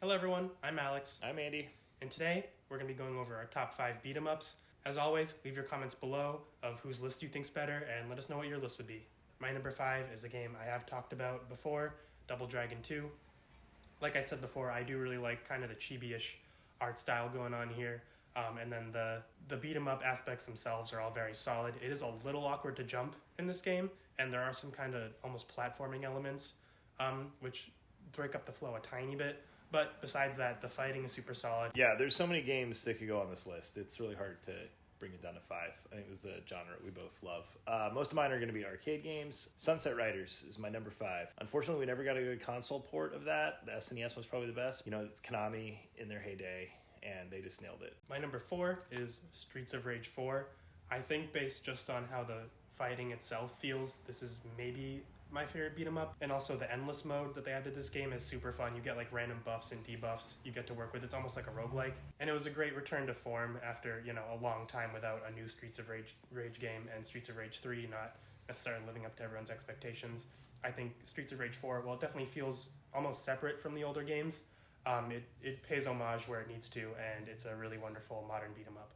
Hello everyone, I'm Alex, I'm Andy. and today we're going to be going over our top 5 beat 'em ups. As always, leave your comments below of whose list you think's better and let us know what your list would be. My number 5 is a game I have talked about before, Double Dragon 2. Like I said before, I do really like kind of the chibi-ish art style going on here. And then the beat 'em up aspects themselves are all very solid. It is a little awkward to jump in this game, and there are some kind of almost platforming elements, which break up the flow a tiny bit. But besides that, the fighting is super solid. Yeah, there's so many games that could go on this list. It's really hard to bring it down to 5. I think this is a genre we both love. Most of mine are going to be arcade games. Sunset Riders is my number 5. Unfortunately, we never got a good console port of that. The SNES was probably the best. You know, it's Konami in their heyday, and they just nailed it. My number 4 is Streets of Rage 4. I think based just on how the fighting itself feels, this is maybe my favorite beat 'em up. And also the endless mode that they added to this game is super fun. You get like random buffs and debuffs you get to work with. It's almost like a roguelike. And it was a great return to form after, a long time without a new Streets of Rage game, and Streets of Rage 3 not necessarily living up to everyone's expectations. I think Streets of Rage 4, it definitely feels almost separate from the older games. It pays homage where it needs to, and it's a really wonderful modern beat 'em up.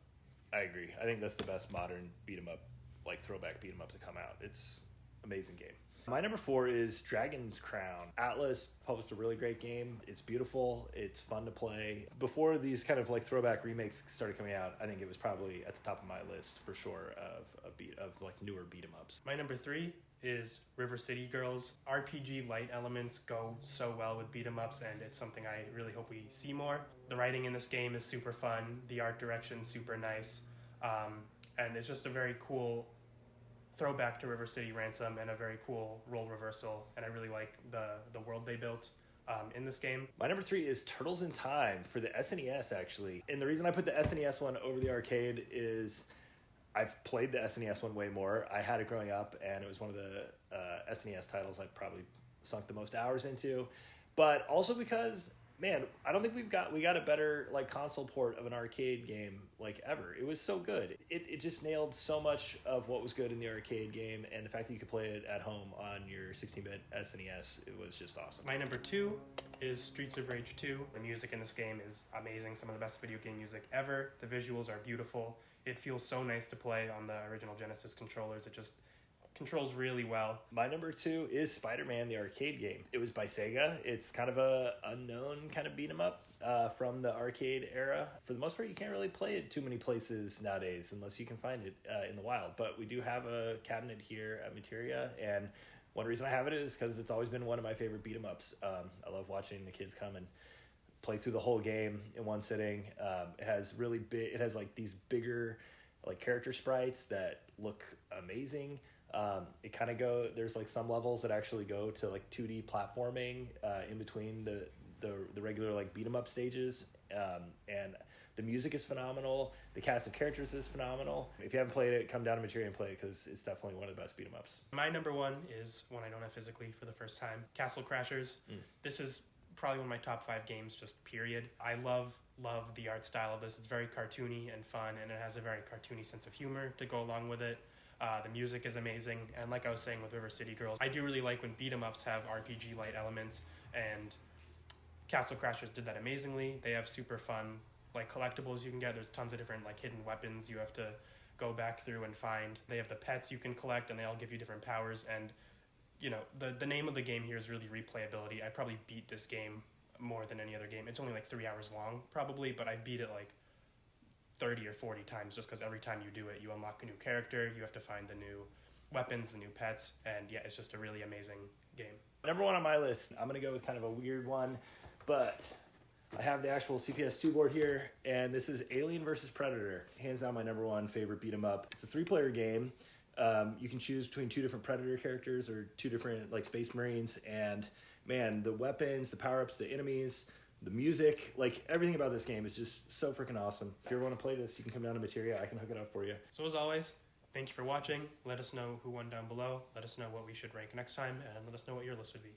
I agree. I think that's the best modern beat 'em up, like throwback beat 'em up to come out. It's amazing game. My number 4 is Dragon's Crown. Atlas published a really great game. It's beautiful. It's fun to play. Before these kind of like throwback remakes started coming out, I think it was probably at the top of my list for sure of like newer beat 'em ups. My number 3 is River City Girls. RPG light elements go so well with beat 'em ups, and it's something I really hope we see more. The writing in this game is super fun. The art direction's super nice. And it's just a very cool throwback to River City Ransom and a very cool role reversal, and I really like the world they built in this game. My number 3 is Turtles in Time for the SNES, actually. And the reason I put the SNES one over the arcade is I've played the SNES one way more. I had it growing up, and it was one of the SNES titles I probably sunk the most hours into. But also because, man, I don't think we got a better like console port of an arcade game like ever. It was so good. It just nailed so much of what was good in the arcade game, and the fact that you could play it at home on your 16-bit SNES, it was just awesome. My number 2 is Streets of Rage 2. The music in this game is amazing. Some of the best video game music ever. The visuals are beautiful. It feels so nice to play on the original Genesis controllers. It just controls really well. My number 2 is Spider-Man, the arcade game. It was by Sega. It's kind of a unknown kind of beat 'em up from the arcade era. For the most part, you can't really play it too many places nowadays unless you can find it in the wild. But we do have a cabinet here at Materia, and one reason I have it is because it's always been one of my favorite beat 'em ups. I love watching the kids come and play through the whole game in one sitting. It has really big. It has like these bigger like character sprites that look amazing. It kind of there's like some levels that actually go to like 2D platforming in between the regular like beat 'em up stages, and the music is phenomenal. The cast of characters is phenomenal. If you haven't played it, come down to Materia and play it because it's definitely one of the best beat 'em ups. My number 1 is one I don't have physically for the first time, Castle Crashers. This is probably one of my top 5 games, just period. I love the art style of this. It's very cartoony and fun, and it has a very cartoony sense of humor to go along with it. The music is amazing, and like I was saying with River City Girls, I do really like when beat 'em ups have RPG light elements, and Castle Crashers did that amazingly. They have super fun like collectibles you can get. There's tons of different like hidden weapons you have to go back through and find. They have the pets you can collect, and they all give you different powers. And the name of the game here is really replayability. I probably beat this game more than any other game. It's only like 3 hours long probably, but I beat it like 30 or 40 times just because every time you do it, you unlock a new character, you have to find the new weapons, the new pets, and yeah, it's just a really amazing game. Number 1 on my list, I'm going to go with kind of a weird one, but I have the actual CPS2 board here, and this is Alien vs. Predator. Hands down my number 1 favorite beat 'em up. It's a 3-player game. You can choose between 2 different Predator characters or 2 different like Space Marines, and man, the weapons, the power-ups, the enemies, the music, like everything about this game is just so freaking awesome. If you ever want to play this, you can come down to Materia. I can hook it up for you. So as always, thank you for watching. Let us know who won down below. Let us know what we should rank next time, and let us know what your list would be.